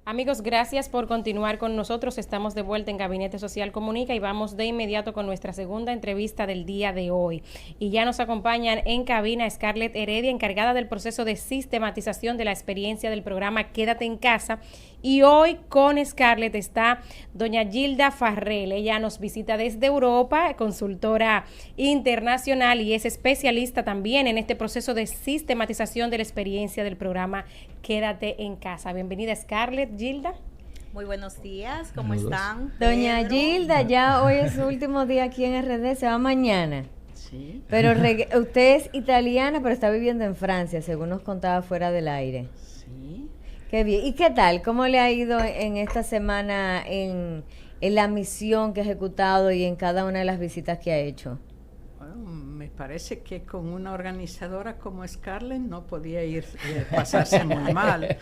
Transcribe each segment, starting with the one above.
Amigos, gracias por continuar con nosotros. Estamos de vuelta en Gabinete Social Comunica y vamos de inmediato con nuestra segunda entrevista del día de hoy. Y ya nos acompañan en cabina Scarlett Heredia, encargada del proceso de sistematización de la experiencia del programa Quédate en Casa. Y hoy con Scarlett está doña Gilda Farrell. Ella nos visita desde Europa, consultora internacional y es especialista también en este proceso de sistematización de la experiencia del programa Quédate en Casa. Bienvenida, Scarlett. Gilda. Muy buenos días, ¿cómo están? Doña Pedro. Gilda, ya hoy es su último día aquí en RD, se va mañana. Sí. Pero usted es italiana, pero está viviendo en Francia, según nos contaba fuera del aire. Sí. Qué bien. ¿Y qué tal? ¿Cómo le ha ido en esta semana en la misión que ha ejecutado y en cada una de las visitas que ha hecho? Bueno, me parece que con una organizadora como Scarlett no podía pasarse muy mal.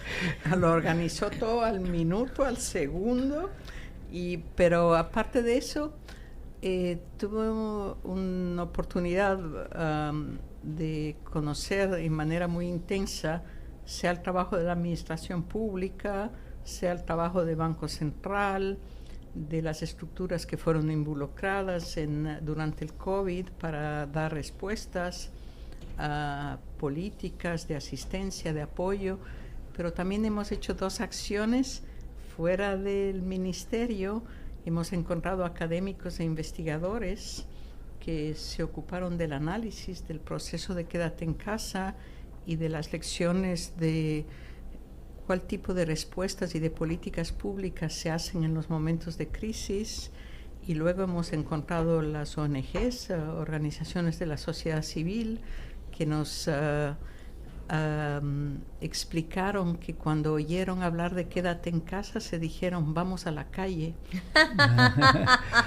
Lo organizó todo al minuto, al segundo, pero aparte de eso, tuve una oportunidad de conocer de manera muy intensa, sea el trabajo de la administración pública, sea el trabajo de Banco Central, de las estructuras que fueron involucradas durante el COVID para dar respuestas a políticas de asistencia, de apoyo, pero también hemos hecho 2 acciones fuera del ministerio. Hemos encontrado académicos e investigadores que se ocuparon del análisis del proceso de Quédate en Casa y de las lecciones de cuál tipo de respuestas y de políticas públicas se hacen en los momentos de crisis. Y luego hemos encontrado las ONGs, organizaciones de la sociedad civil, que nos explicaron que cuando oyeron hablar de Quédate en Casa se dijeron vamos a la calle.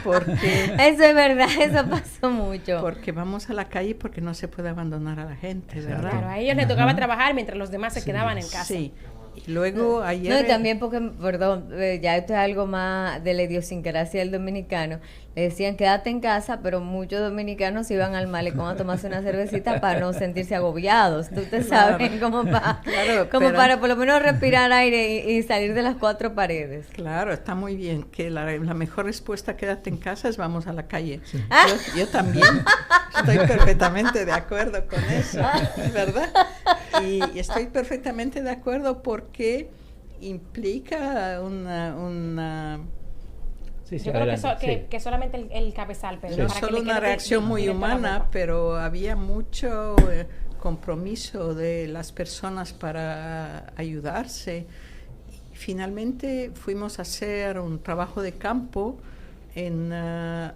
Porque eso es verdad, eso pasó mucho. Porque vamos a la calle porque no se puede abandonar a la gente, ¿verdad? Claro, a ellos les tocaba trabajar mientras los demás se quedaban en casa. Sí. Y luego ayer... No, y también porque, perdón, ya esto es algo más de la idiosincrasia del dominicano. Le decían quédate en casa, pero muchos dominicanos iban al malecón a tomarse una cervecita para no sentirse agobiados. Tú te sabes, como para por lo menos respirar aire y salir de las 4 paredes. Claro, está muy bien. Que la mejor respuesta a quédate en casa es vamos a la calle. Sí. Yo también estoy perfectamente de acuerdo con eso, ¿verdad? Y estoy perfectamente de acuerdo porque implica una Sí, yo creo que solamente el cabezal, pero no solo una reacción muy humana, pero había mucho compromiso de las personas para ayudarse. Y finalmente fuimos a hacer un trabajo de campo en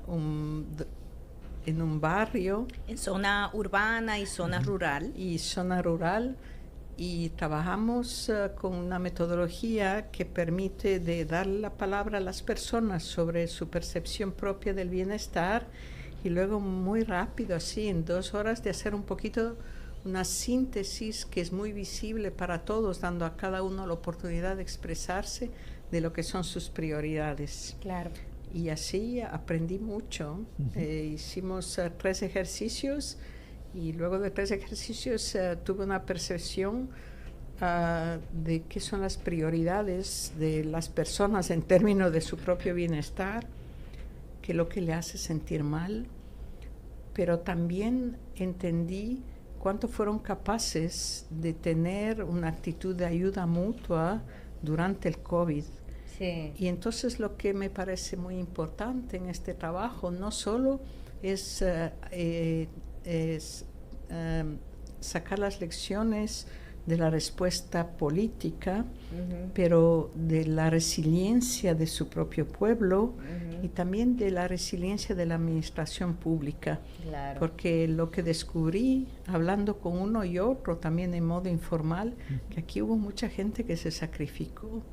un barrio. En zona urbana y zona rural. Y trabajamos con una metodología que permite de dar la palabra a las personas sobre su percepción propia del bienestar y luego muy rápido, así en 2 horas, de hacer un poquito una síntesis que es muy visible para todos, dando a cada uno la oportunidad de expresarse de lo que son sus prioridades. Claro. Y así aprendí mucho. Hicimos 3 ejercicios. Y luego de 3 ejercicios tuve una percepción de qué son las prioridades de las personas en términos de su propio bienestar, qué es lo que le hace sentir mal, pero también entendí cuánto fueron capaces de tener una actitud de ayuda mutua durante el COVID. Sí. Y entonces lo que me parece muy importante en este trabajo no solo es sacar las lecciones de la respuesta política, pero de la resiliencia de su propio pueblo y también de la resiliencia de la administración pública. Claro. Porque lo que descubrí, hablando con uno y otro, también en modo informal, que aquí hubo mucha gente que se sacrificó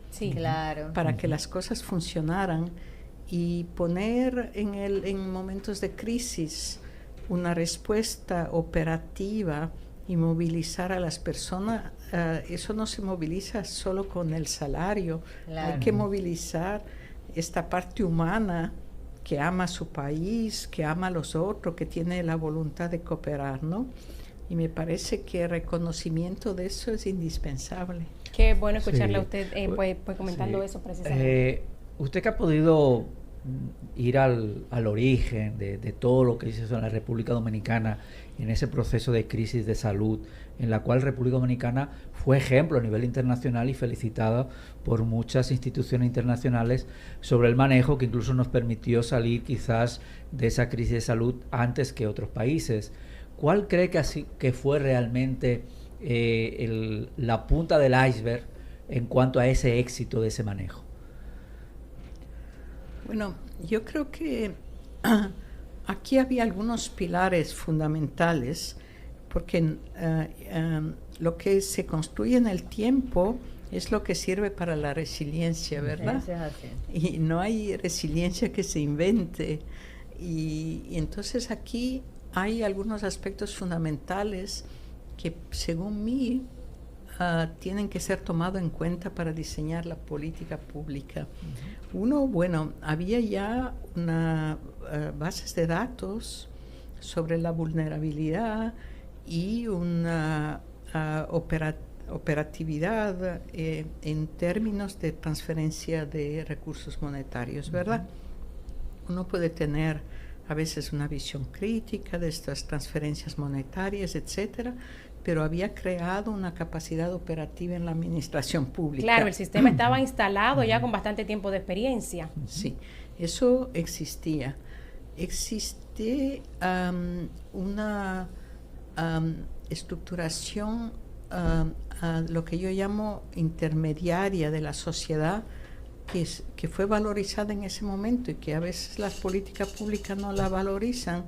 para que las cosas funcionaran y poner en momentos de crisis una respuesta operativa y movilizar a las personas, eso no se moviliza solo con el salario, hay que movilizar esta parte humana que ama a su país, que ama a los otros, que tiene la voluntad de cooperar, ¿no? y me parece que el reconocimiento de eso es indispensable. Qué bueno escucharle a Sí. usted pues comentando Sí. eso precisamente. Usted que ha podido ir al origen de todo lo que hizo en la República Dominicana en ese proceso de crisis de salud, en la cual República Dominicana fue ejemplo a nivel internacional y felicitada por muchas instituciones internacionales sobre el manejo que incluso nos permitió salir quizás de esa crisis de salud antes que otros países. ¿Cuál cree que fue realmente la punta del iceberg en cuanto a ese éxito de ese manejo? Bueno, yo creo que aquí había algunos pilares fundamentales, porque lo que se construye en el tiempo es lo que sirve para la resiliencia, ¿verdad? Eso es así. Y no hay resiliencia que se invente. Y entonces aquí hay algunos aspectos fundamentales que, según mí, tienen que ser tomados en cuenta para diseñar la política pública. Uno, bueno, había ya bases de datos sobre la vulnerabilidad y una operatividad en términos de transferencia de recursos monetarios, ¿verdad? Uno puede tener a veces una visión crítica de estas transferencias monetarias, etcétera, pero había creado una capacidad operativa en la administración pública. Claro, el sistema estaba instalado ya con bastante tiempo de experiencia. Sí, eso existía. Existe una estructuración, lo que yo llamo intermediaria de la sociedad, que fue valorizada en ese momento y que a veces las políticas públicas no la valorizan,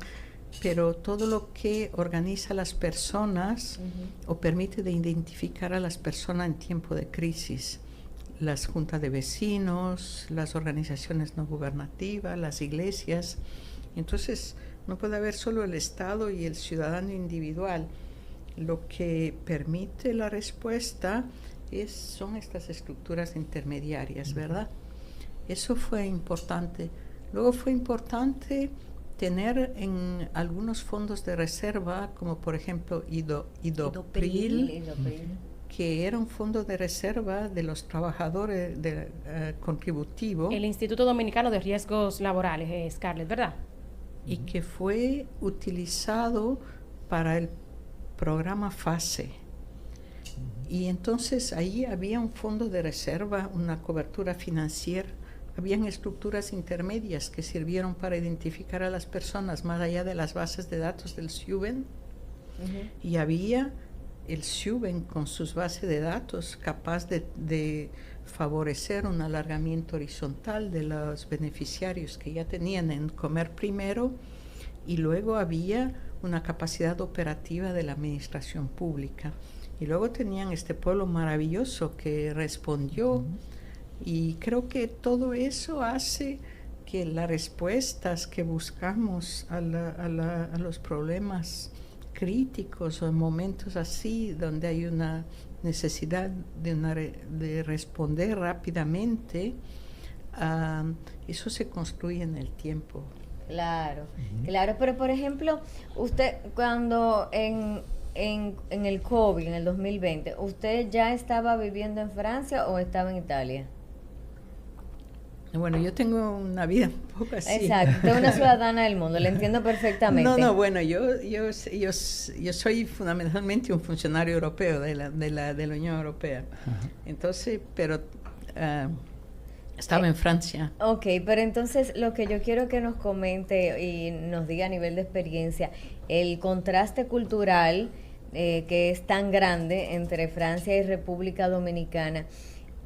pero todo lo que organiza a las personas o permite de identificar a las personas en tiempo de crisis. Las juntas de vecinos, las organizaciones no gubernativas, las iglesias. Entonces, no puede haber solo el Estado y el ciudadano individual. Lo que permite la respuesta son estas estructuras intermediarias, ¿verdad? Eso fue importante. Luego fue importante tener en algunos fondos de reserva, como por ejemplo Idopril, que era un fondo de reserva de los trabajadores contributivos. El Instituto Dominicano de Riesgos Laborales, Scarlett, ¿verdad? Y que fue utilizado para el programa FASE. Y entonces ahí había un fondo de reserva, una cobertura financiera, habían estructuras intermedias que sirvieron para identificar a las personas más allá de las bases de datos del SUBEN, y había el SUBEN con sus bases de datos capaz de favorecer un alargamiento horizontal de los beneficiarios que ya tenían en Comer Primero, y luego había una capacidad operativa de la administración pública. Y luego tenían este pueblo maravilloso que respondió, y creo que todo eso hace que las respuestas que buscamos a los problemas críticos o en momentos así, donde hay una necesidad de responder rápidamente, eso se construye en el tiempo. Claro, claro, pero por ejemplo, usted cuando en el COVID, en el 2020, ¿usted ya estaba viviendo en Francia o estaba en Italia? Bueno, yo tengo una vida un poco así. Exacto, usted es una ciudadana del mundo, le entiendo perfectamente. No, bueno, yo soy fundamentalmente un funcionario europeo de la Unión Europea. Entonces, pero estaba en Francia. Ok, pero entonces lo que yo quiero que nos comente y nos diga a nivel de experiencia, el contraste cultural que es tan grande entre Francia y República Dominicana.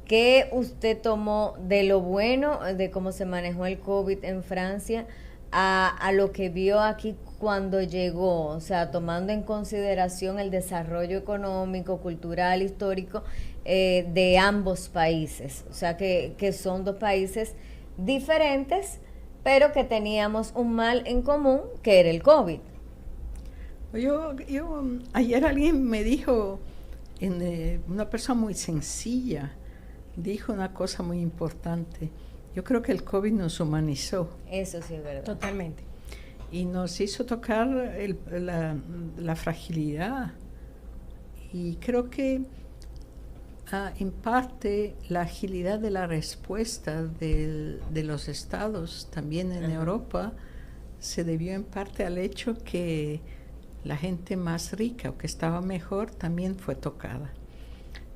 ¿Qué usted tomó de lo bueno de cómo se manejó el COVID en Francia a lo que vio aquí cuando llegó? O sea, tomando en consideración el desarrollo económico, cultural, histórico de ambos países. O sea, que son dos países diferentes, pero que teníamos un mal en común, que era el COVID. Ayer alguien me dijo, una persona muy sencilla, dijo una cosa muy importante. Yo creo que el COVID nos humanizó. Eso sí es verdad. Totalmente. y nos hizo tocar la fragilidad. Y creo que en parte la agilidad de la respuesta de los estados también en Europa se debió en parte al hecho que la gente más rica o que estaba mejor también fue tocada.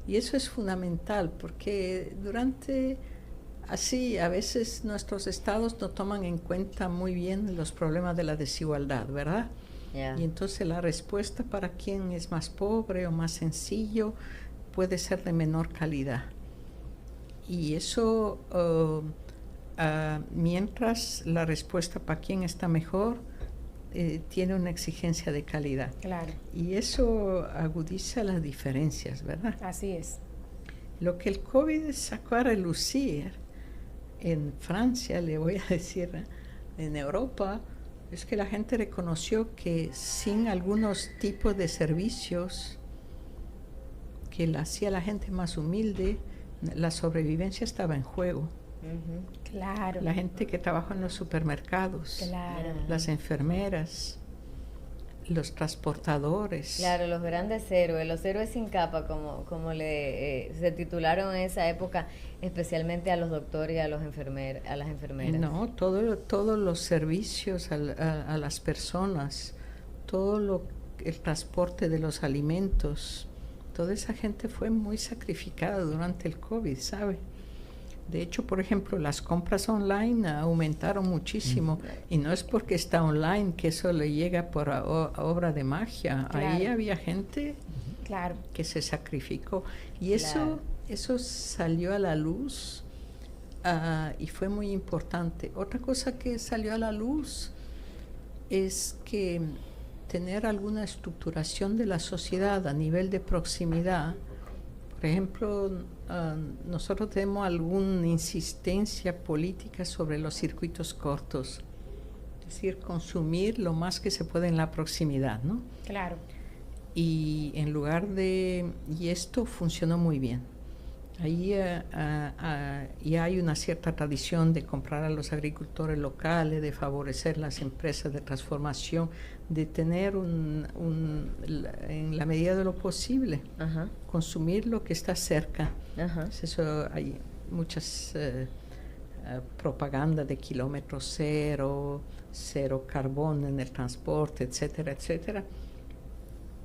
Y eso es fundamental porque así a veces nuestros estados no toman en cuenta muy bien los problemas de la desigualdad, ¿verdad? Yeah. Y entonces la respuesta para quien es más pobre o más sencillo puede ser de menor calidad. Y eso, mientras la respuesta para quien está mejor, tiene una exigencia de calidad. Claro. Y eso agudiza las diferencias, ¿verdad? Así es. Lo que el COVID sacó a relucir en Francia, le voy a decir, en Europa, es que la gente reconoció que sin algunos tipos de servicios que la hacía la gente más humilde, la sobrevivencia estaba en juego. Claro. La gente que trabaja en los supermercados, Claro. las enfermeras, los transportadores. Claro, los grandes héroes, los héroes sin capa, como se titularon en esa época, especialmente a los doctores y a las enfermeras. No, todos los servicios a las personas, el transporte de los alimentos, toda esa gente fue muy sacrificada durante el COVID, ¿sabe? De hecho, por ejemplo, las compras online aumentaron muchísimo y no es porque está online que eso le llega por obra de magia. Claro. Ahí había gente Claro. que se sacrificó y eso salió a la luz y fue muy importante. Otra cosa que salió a la luz es que tener alguna estructuración de la sociedad a nivel de proximidad. Por ejemplo, nosotros tenemos alguna insistencia política sobre los circuitos cortos, es decir, consumir lo más que se puede en la proximidad, ¿no? Claro. Y y esto funcionó muy bien. Ahí ya hay una cierta tradición de comprar a los agricultores locales, de favorecer las empresas de transformación, de tener en la medida de lo posible, consumir lo que está cerca. Eso hay muchas propaganda de kilómetro cero carbón en el transporte, etcétera, etcétera,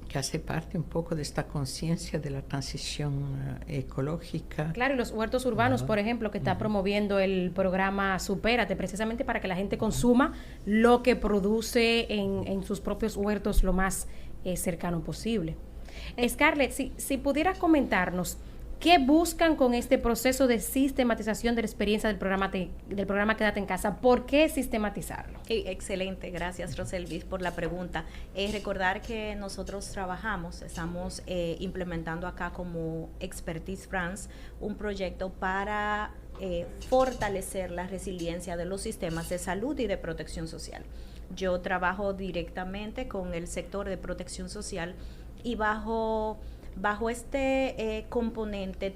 que hace parte un poco de esta conciencia de la transición ecológica. Claro, y los huertos urbanos, por ejemplo, que está promoviendo el programa Supérate, precisamente para que la gente consuma lo que produce en sus propios huertos lo más cercano posible. Scarlett, si pudieras comentarnos, ¿qué buscan con este proceso de sistematización de la experiencia del programa Quédate en Casa? ¿Por qué sistematizarlo? Excelente, gracias Roselvis por la pregunta. Recordar que nosotros estamos implementando acá como Expertise France un proyecto para fortalecer la resiliencia de los sistemas de salud y de protección social. Yo trabajo directamente con el sector de protección social y bajo este componente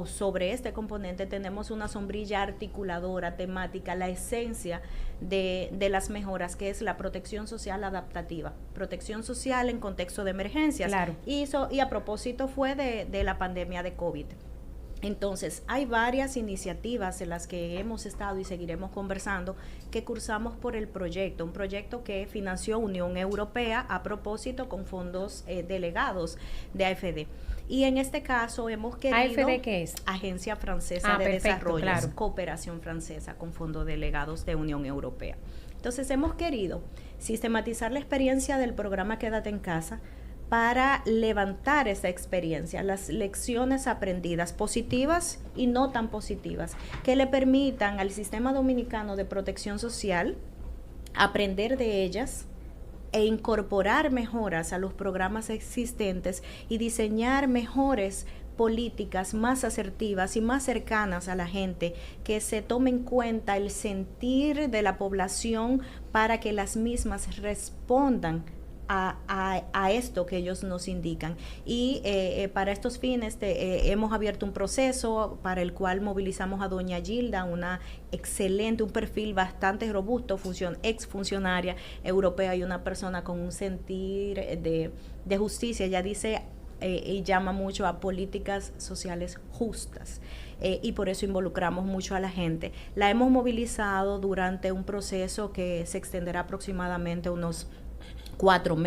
sobre este componente tenemos una sombrilla articuladora temática, la esencia de las mejoras, que es la protección social adaptativa, protección social en contexto de emergencias. Claro. Y a propósito fue de la pandemia de COVID. Entonces, hay varias iniciativas en las que hemos estado y seguiremos conversando que cursamos por el proyecto, un proyecto que financió Unión Europea a propósito con fondos delegados de AFD. Y en este caso hemos querido... ¿AFD qué es? Agencia Francesa de perfecto, Desarrollo, claro. Cooperación Francesa con fondos delegados de Unión Europea. Entonces, hemos querido sistematizar la experiencia del programa Quédate en Casa para levantar esa experiencia, las lecciones aprendidas, positivas y no tan positivas, que le permitan al sistema dominicano de protección social aprender de ellas e incorporar mejoras a los programas existentes y diseñar mejores políticas más asertivas y más cercanas a la gente, que se tome en cuenta el sentir de la población para que las mismas respondan a esto que ellos nos indican. Y para estos fines hemos abierto un proceso para el cual movilizamos a doña Gilda, una excelente, un perfil bastante robusto, ex funcionaria europea y una persona con un sentir de justicia. Ella dice y llama mucho a políticas sociales justas. Y por eso involucramos mucho a la gente. La hemos movilizado durante un proceso que se extenderá aproximadamente unos 4 o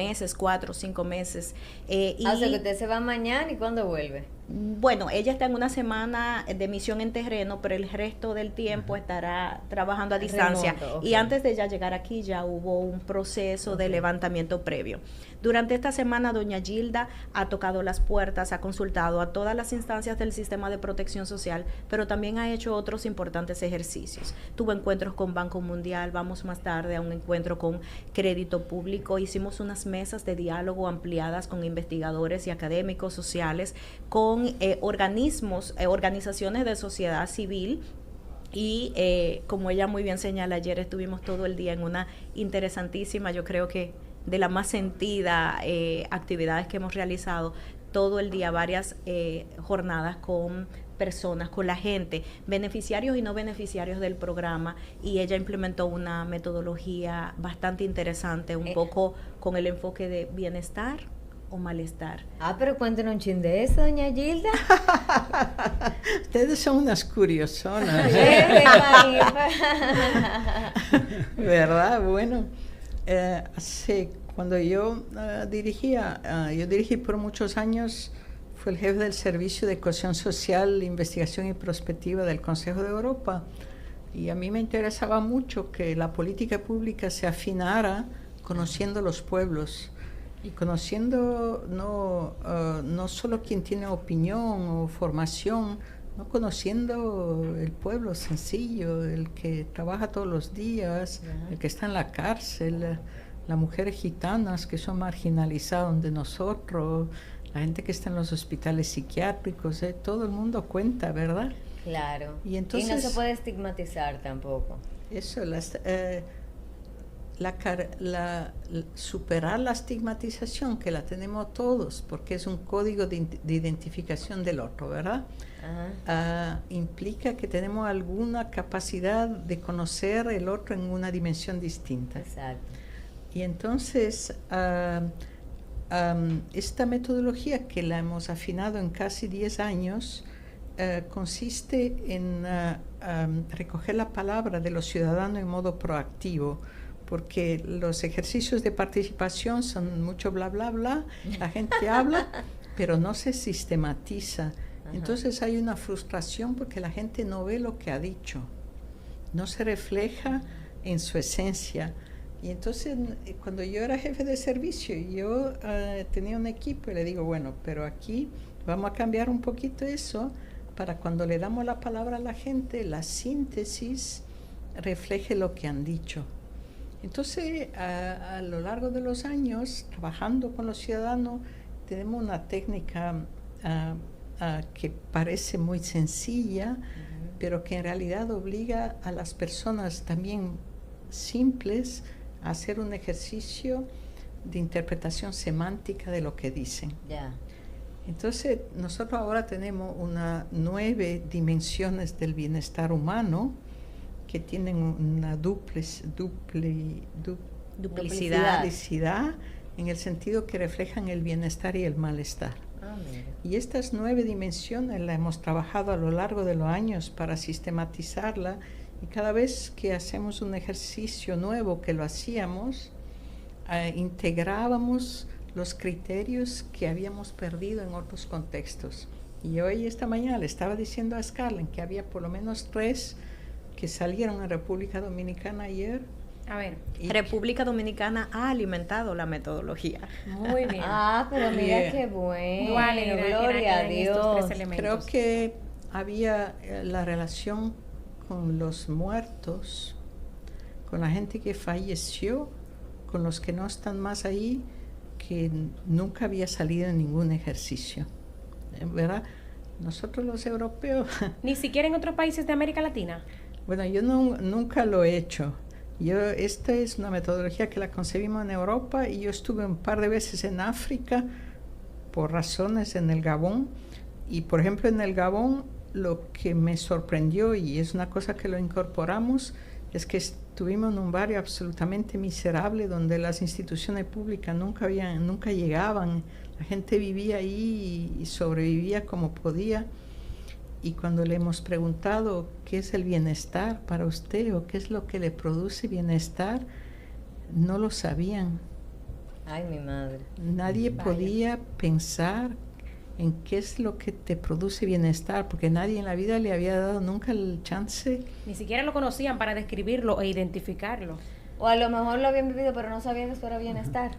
5 meses. O sea, que usted se va mañana, ¿y cuándo vuelve? Bueno, ella está en una semana de misión en terreno, pero el resto del tiempo estará trabajando a distancia. Remoto, okay. Y antes de ya llegar aquí ya hubo un proceso de levantamiento previo. Durante esta semana, doña Gilda ha tocado las puertas, ha consultado a todas las instancias del sistema de protección social, pero también ha hecho otros importantes ejercicios. Tuvo encuentros con Banco Mundial, vamos más tarde a un encuentro con Crédito Público, hicimos unas mesas de diálogo ampliadas con investigadores y académicos sociales, con organizaciones de sociedad civil. Y como ella muy bien señala, ayer estuvimos todo el día en una interesantísima, yo creo que de la más sentida actividades que hemos realizado, todo el día varias jornadas con personas, con la gente, beneficiarios y no beneficiarios del programa, y ella implementó una metodología bastante interesante, un poco con el enfoque de bienestar o malestar. Pero cuéntenos un chin de eso, doña Gilda. Ustedes son unas curiosonas. ¿Verdad? Bueno, cuando yo dirigí por muchos años, fui el jefe del Servicio de Cohesión Social, Investigación y Prospectiva del Consejo de Europa, y a mí me interesaba mucho que la política pública se afinara conociendo los pueblos, y conociendo no solo quien tiene opinión o formación, no conociendo el pueblo sencillo, el que trabaja todos los días, el que está en la cárcel, las mujeres gitanas que son marginalizadas de nosotros, la gente que está en los hospitales psiquiátricos, todo el mundo cuenta, ¿verdad? Claro. Y entonces, no se puede estigmatizar tampoco. Eso, superar la estigmatización, que la tenemos todos, porque es un código de identificación del otro, ¿verdad? Implica que tenemos alguna capacidad de conocer el otro en una dimensión distinta. Exacto. Y entonces, esta metodología, que la hemos afinado en casi 10 años, consiste en recoger la palabra de los ciudadanos en modo proactivo, porque los ejercicios de participación son mucho bla, bla, bla, la gente habla, pero no se sistematiza. Entonces hay una frustración porque la gente no ve lo que ha dicho, no se refleja en su esencia. Y entonces, cuando yo era jefe de servicio, yo tenía un equipo y le digo, bueno, pero aquí vamos a cambiar un poquito eso para cuando le damos la palabra a la gente, la síntesis refleje lo que han dicho. Entonces, a lo largo de los años, trabajando con los ciudadanos, tenemos una técnica que parece muy sencilla, pero que en realidad obliga a las personas también simples a hacer un ejercicio de interpretación semántica de lo que dicen. Ya. Entonces, nosotros ahora tenemos 9 dimensiones del bienestar humano que tienen una duplicidad en el sentido que reflejan el bienestar y el malestar. Y estas 9 dimensiones las hemos trabajado a lo largo de los años para sistematizarla, y cada vez que hacemos un ejercicio nuevo, que lo hacíamos, integrábamos los criterios que habíamos perdido en otros contextos. Y hoy, esta mañana, le estaba diciendo a Scarlett que había por lo menos 3 que salieron en República Dominicana ayer. A ver. República Dominicana ha alimentado la metodología. Muy bien. Pero mira qué bueno. Gloria a Dios. Creo que había la relación con los muertos, con la gente que falleció, con los que no están más ahí, que nunca había salido en ningún ejercicio, ¿verdad? Nosotros los europeos... ¿Ni siquiera en otros países de América Latina? Bueno, yo nunca lo he hecho, Esta es una metodología que la concebimos en Europa y yo estuve un par de veces en África por razones en el Gabón. Y por ejemplo en el Gabón lo que me sorprendió, y es una cosa que lo incorporamos, es que estuvimos en un barrio absolutamente miserable donde las instituciones públicas nunca llegaban. La gente vivía ahí y sobrevivía como podía. Y cuando le hemos preguntado qué es el bienestar para usted o qué es lo que le produce bienestar, no lo sabían. Ay, mi madre. Nadie podía pensar en qué es lo que te produce bienestar, porque nadie en la vida le había dado nunca el chance. Ni siquiera lo conocían para describirlo e identificarlo. O a lo mejor lo habían vivido, pero no sabían que eso era bienestar.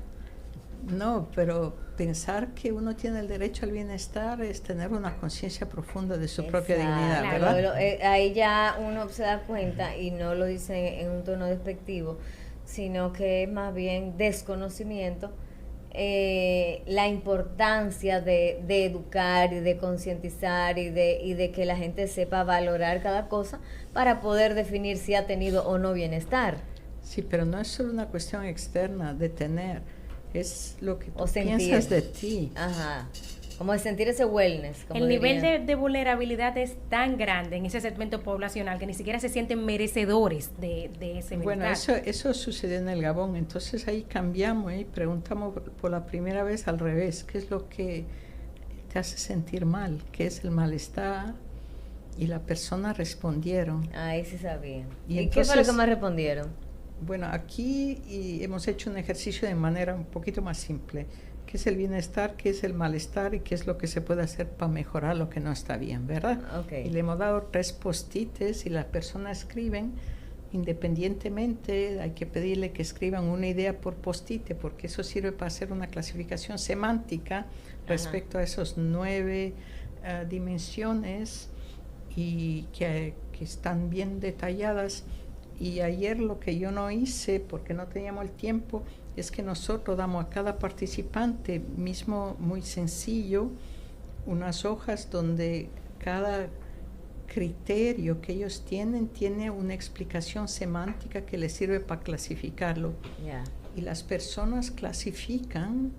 No, pero pensar que uno tiene el derecho al bienestar es tener una conciencia profunda de su propia dignidad, claro. ¿verdad? Ahí ya uno se da cuenta, y no lo dice en un tono despectivo, sino que es más bien desconocimiento, la importancia de educar y de concientizar y de que la gente sepa valorar cada cosa para poder definir si ha tenido o no bienestar. Sí, pero no es solo una cuestión externa de tener, es lo que tú sentir. piensas de ti. Ajá. Como de sentir ese wellness. Como El nivel dirían. de vulnerabilidad es tan grande en ese segmento poblacional que ni siquiera se sienten merecedores de ese bienestar. Bueno, eso sucedió en el Gabón, entonces ahí cambiamos y preguntamos por la primera vez al revés, ¿qué es lo que te hace sentir mal? ¿Qué es el malestar? Y las personas respondieron. Ahí sí sabían. Y ¿Y qué fue lo entonces, que más respondieron? Bueno, aquí hemos hecho un ejercicio de manera un poquito más simple. ¿Qué es el bienestar? ¿Qué es el malestar? ¿Y qué es lo que se puede hacer para mejorar lo que no está bien, verdad? Okay. Y le hemos dado 3 post-its y las personas escriben independientemente. Hay que pedirle que escriban una idea por post-it, porque eso sirve para hacer una clasificación semántica respecto a esos 9 dimensiones y que están bien detalladas. Y ayer lo que yo no hice, porque no teníamos el tiempo, es que nosotros damos a cada participante, mismo muy sencillo, unas hojas donde cada criterio que ellos tienen tiene una explicación semántica que les sirve para clasificarlo. Yeah. Y las personas clasifican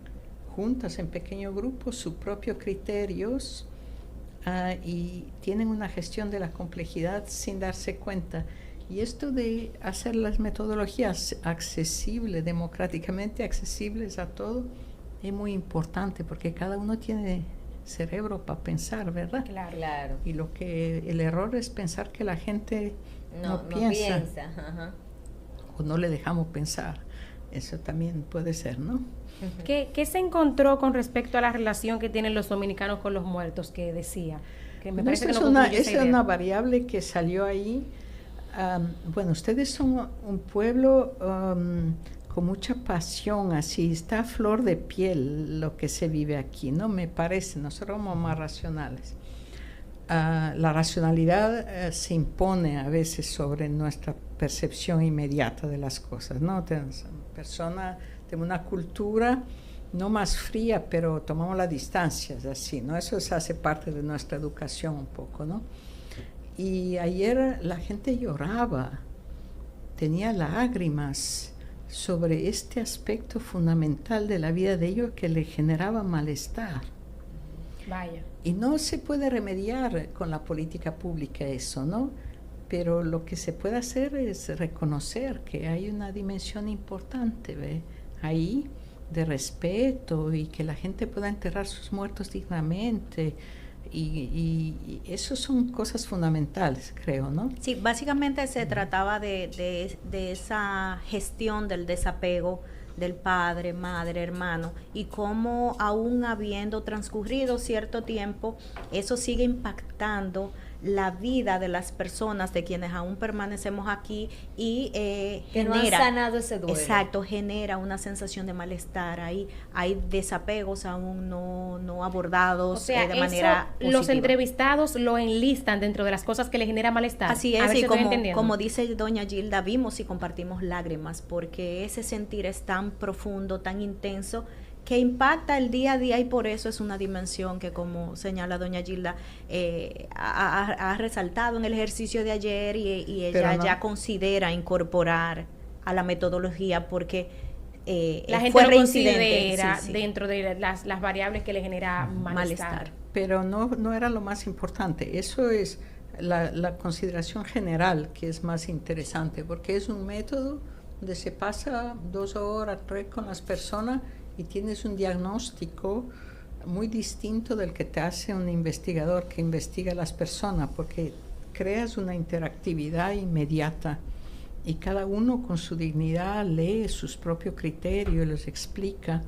juntas en pequeños grupos sus propios criterios y tienen una gestión de la complejidad sin darse cuenta. Y esto de hacer las metodologías accesibles, democráticamente accesibles a todo, es muy importante porque cada uno tiene cerebro para pensar, ¿verdad? Claro. Y el error es pensar que la gente no piensa. Ajá. O no le dejamos pensar. Eso también puede ser, ¿no? ¿Qué se encontró con respecto a la relación que tienen los dominicanos con los muertos que decía? Que me parece que esa es una variable que salió ahí. Bueno, ustedes son un pueblo con mucha pasión, así, está a flor de piel lo que se vive aquí, ¿no? Me parece, nosotros somos más racionales. La racionalidad se impone a veces sobre nuestra percepción inmediata de las cosas, ¿no? Tenemos una cultura no más fría, pero tomamos las distancias, así, ¿no? Eso hace parte de nuestra educación un poco, ¿no? Y ayer la gente lloraba, tenía lágrimas sobre este aspecto fundamental de la vida de ellos que le generaba malestar. Vaya. Y no se puede remediar con la política pública eso, ¿no? Pero lo que se puede hacer es reconocer que hay una dimensión importante, ¿ve? Ahí de respeto y que la gente pueda enterrar sus muertos dignamente. Y eso son cosas fundamentales, creo, ¿no? Sí, básicamente se trataba de esa gestión del desapego del padre, madre, hermano, y cómo aún habiendo transcurrido cierto tiempo, eso sigue impactando la vida de las personas, de quienes aún permanecemos aquí, y que no han sanado ese duelo. Exacto, genera una sensación de malestar. Hay desapegos aún no abordados, o sea, de manera positiva. Los entrevistados lo enlistan dentro de las cosas que le genera malestar. Así es, y si como dice doña Gilda, vimos y compartimos lágrimas, porque ese sentir es tan profundo, tan intenso, que impacta el día a día, y por eso es una dimensión que, como señala doña Gilda, ha resaltado en el ejercicio de ayer, y ella ya considera incorporar a la metodología porque la gente fue lo reincidente. considera Sí, sí. dentro de las variables que le genera malestar. Pero no era lo más importante. Eso es la consideración general que es más interesante, porque es un método donde se pasa 2 horas, 3 con las personas y tienes un diagnóstico muy distinto del que te hace un investigador que investiga a las personas, porque creas una interactividad inmediata y cada uno con su dignidad lee sus propios criterios y los explica.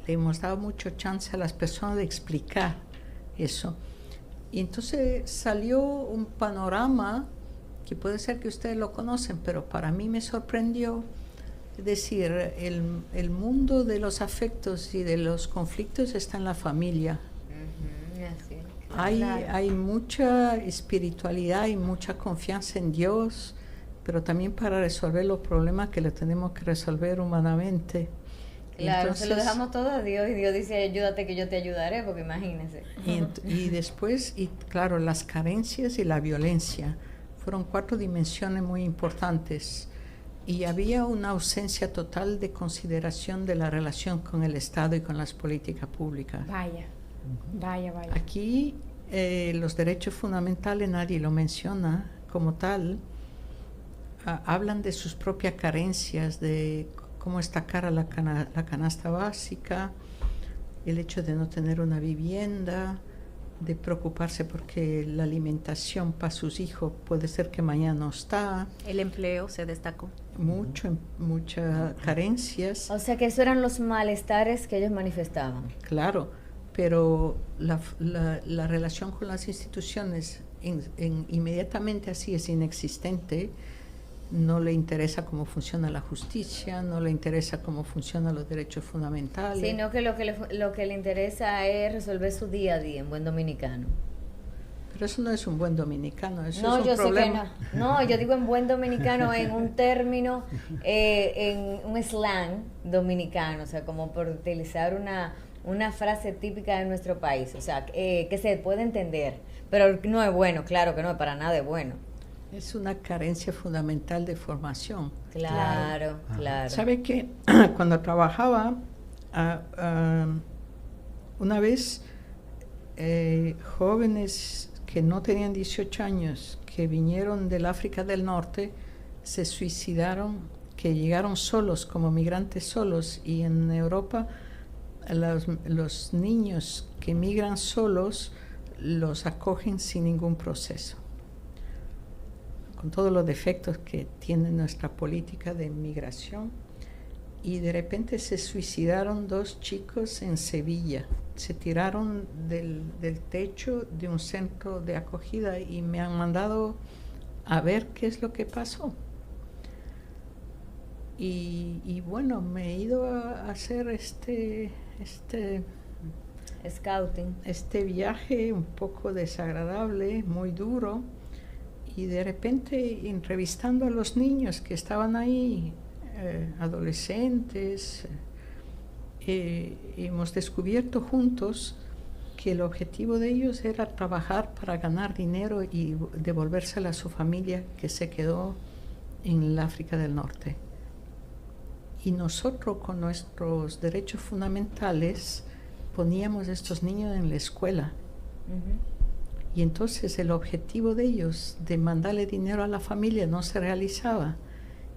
Le hemos dado mucho chance a las personas de explicar eso. Y entonces salió un panorama que puede ser que ustedes lo conocen, pero para mí me sorprendió. Es decir, el mundo de los afectos y de los conflictos está en la familia. Así, Hay mucha espiritualidad y mucha confianza en Dios, pero también para resolver los problemas que le tenemos que resolver humanamente. Claro, Entonces, se lo dejamos todo a Dios y Dios dice, ayúdate que yo te ayudaré, porque imagínense. y después, y claro, las carencias y la violencia fueron 4 dimensiones muy importantes. Y había una ausencia total de consideración de la relación con el Estado y con las políticas públicas. Vaya. Aquí los derechos fundamentales nadie lo menciona como tal. Hablan de sus propias carencias, de cómo está cara la canasta básica, el hecho de no tener una vivienda, de preocuparse porque la alimentación para sus hijos puede ser que mañana no está. El empleo se destacó. Muchas carencias. O sea que esos eran los malestares que ellos manifestaban. Claro, pero la relación con las instituciones inmediatamente así es inexistente. No le interesa cómo funciona la justicia, no le interesa cómo funcionan los derechos fundamentales. Sino que lo que le interesa es resolver su día a día en buen dominicano. Pero eso no es un buen dominicano, eso No, es un yo problema. sé que no. No, yo digo en buen dominicano, en un término, en un slang dominicano, o sea, como por utilizar una frase típica de nuestro país, o sea, que se puede entender, pero no es bueno, claro que no es para nada bueno. Es una carencia fundamental de formación. Claro. ¿Sabe qué? Cuando trabajaba, una vez jóvenes que no tenían 18 años, que vinieron del África del Norte, se suicidaron, que llegaron solos, como migrantes solos, y en Europa los niños que migran solos los acogen sin ningún proceso, con todos los defectos que tiene nuestra política de migración. Y de repente se suicidaron 2 chicos en Sevilla. Se tiraron del techo de un centro de acogida y me han mandado a ver qué es lo que pasó. Y bueno, me he ido a hacer Scouting. este viaje un poco desagradable, muy duro, y de repente entrevistando a los niños que estaban ahí, adolescentes, hemos descubierto juntos que el objetivo de ellos era trabajar para ganar dinero y devolvérsela a su familia que se quedó en el África del Norte. Y nosotros con nuestros derechos fundamentales poníamos a estos niños en la escuela. Y entonces el objetivo de ellos de mandarle dinero a la familia no se realizaba.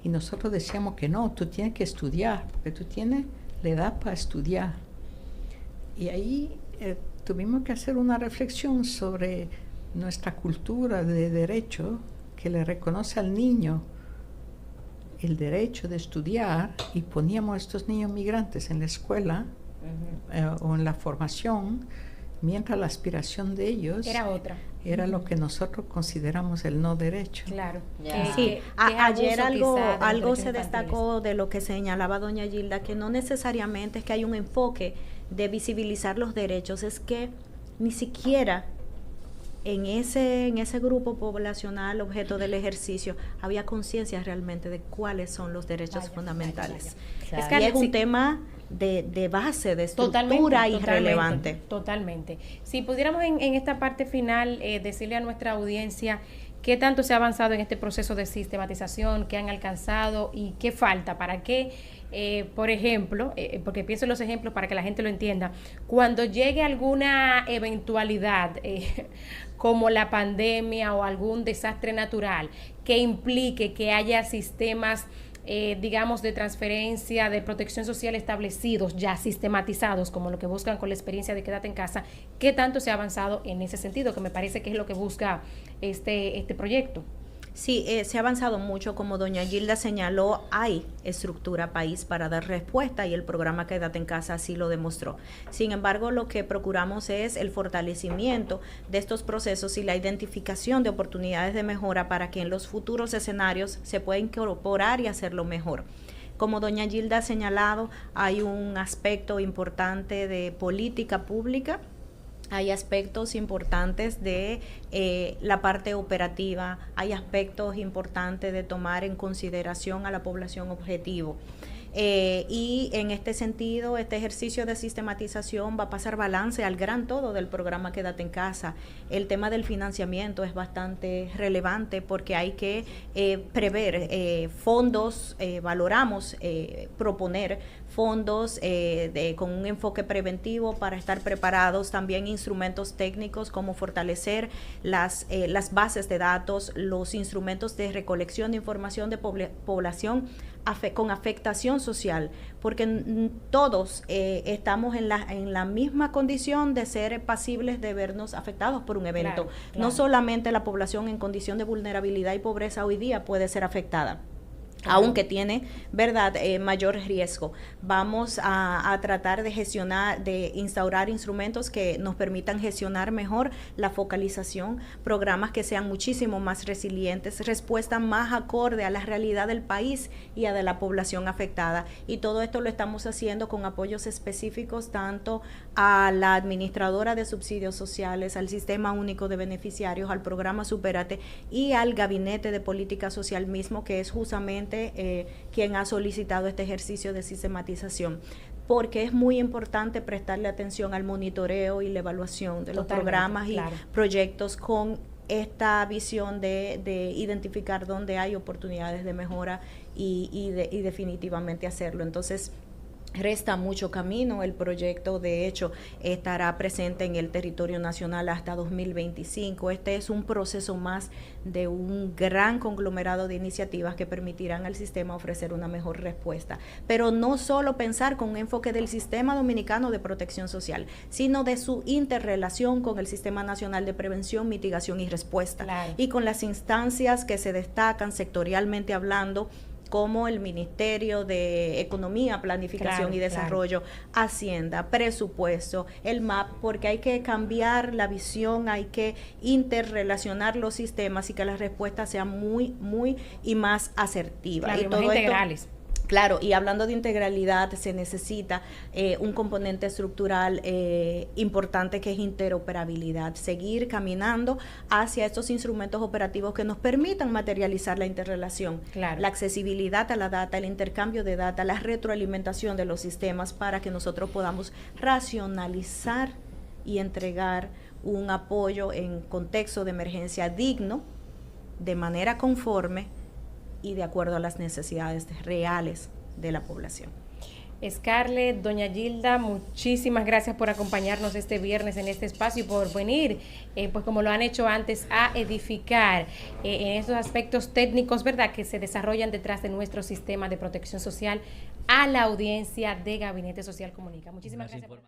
Y nosotros decíamos que no, tú tienes que estudiar, porque tú tienes la edad para estudiar. Y ahí tuvimos que hacer una reflexión sobre nuestra cultura de derecho que le reconoce al niño el derecho de estudiar, y poníamos a estos niños migrantes en la escuela o en la formación, mientras la aspiración de ellos era otra. Era lo que nosotros consideramos el no derecho. Claro. Sí, ayer algo se destacó de lo que señalaba doña Gilda, que no necesariamente es que hay un enfoque de visibilizar los derechos, es que ni siquiera en ese grupo poblacional objeto del ejercicio había conciencia realmente de cuáles son los derechos fundamentales. Vaya. Es que es un tema de base, de estructura irrelevante. Totalmente. Si pudiéramos en esta parte final decirle a nuestra audiencia ¿Qué tanto se ha avanzado en este proceso de sistematización? ¿Qué han alcanzado y qué falta? ¿Para qué? Por ejemplo, porque pienso en los ejemplos para que la gente lo entienda, cuando llegue alguna eventualidad como la pandemia o algún desastre natural que implique que haya sistemas digamos, de transferencia, de protección social establecidos, ya sistematizados, como lo que buscan con la experiencia de Quédate en Casa, ¿qué tanto se ha avanzado en ese sentido? Que me parece que es lo que busca este proyecto. Sí, se ha avanzado mucho, como doña Gilda señaló, hay estructura país para dar respuesta y el programa Quédate en Casa así lo demostró. Sin embargo, lo que procuramos es el fortalecimiento de estos procesos y la identificación de oportunidades de mejora para que en los futuros escenarios se pueda incorporar y hacerlo mejor. Como doña Gilda ha señalado, hay un aspecto importante de política pública. Hay aspectos importantes de la parte operativa, hay aspectos importantes de tomar en consideración a la población objetivo. Y en este sentido, este ejercicio de sistematización va a pasar balance al gran todo del programa Quédate en Casa. El tema del financiamiento es bastante relevante porque hay que prever fondos, valoramos proponer fondos con un enfoque preventivo para estar preparados, también instrumentos técnicos como fortalecer las bases de datos, los instrumentos de recolección de información de población con afectación social, porque todos estamos en la misma condición de ser pasibles de vernos afectados por un evento. Claro. No solamente la población en condición de vulnerabilidad y pobreza hoy día puede ser afectada, aunque tiene, ¿verdad?, mayor riesgo. Vamos a tratar de gestionar, de instaurar instrumentos que nos permitan gestionar mejor la focalización, programas que sean muchísimo más resilientes, respuesta más acorde a la realidad del país y a de la población afectada. Y todo esto lo estamos haciendo con apoyos específicos tanto a la administradora de subsidios sociales, al Sistema Único de Beneficiarios, al programa Supérate y al Gabinete de Política Social mismo, que es justamente quien ha solicitado este ejercicio de sistematización, porque es muy importante prestarle atención al monitoreo y la evaluación de los programas y proyectos con esta visión de identificar dónde hay oportunidades de mejora y definitivamente hacerlo. Entonces, resta mucho camino. El proyecto, de hecho, estará presente en el territorio nacional hasta 2025. Este es un proceso más de un gran conglomerado de iniciativas que permitirán al sistema ofrecer una mejor respuesta. Pero no solo pensar con un enfoque del Sistema Dominicano de Protección Social, sino de su interrelación con el Sistema Nacional de Prevención, Mitigación y Respuesta. Claro. Y con las instancias que se destacan sectorialmente hablando, como el Ministerio de Economía, Planificación y Desarrollo, Hacienda, Presupuesto, el MAP, porque hay que cambiar la visión, hay que interrelacionar los sistemas y que las respuestas sean muy y más asertivas. Claro, y todo integrales. Claro, y hablando de integralidad, se necesita un componente estructural importante que es interoperabilidad, seguir caminando hacia estos instrumentos operativos que nos permitan materializar la interrelación, la accesibilidad a la data, el intercambio de data, la retroalimentación de los sistemas para que nosotros podamos racionalizar y entregar un apoyo en contexto de emergencia digno, de manera conforme y de acuerdo a las necesidades reales de la población. Scarlett, doña Gilda, muchísimas gracias por acompañarnos este viernes en este espacio y por venir, pues como lo han hecho antes, a edificar en estos aspectos técnicos, ¿verdad?, que se desarrollan detrás de nuestro sistema de protección social a la audiencia de Gabinete Social Comunica. Muchísimas gracias.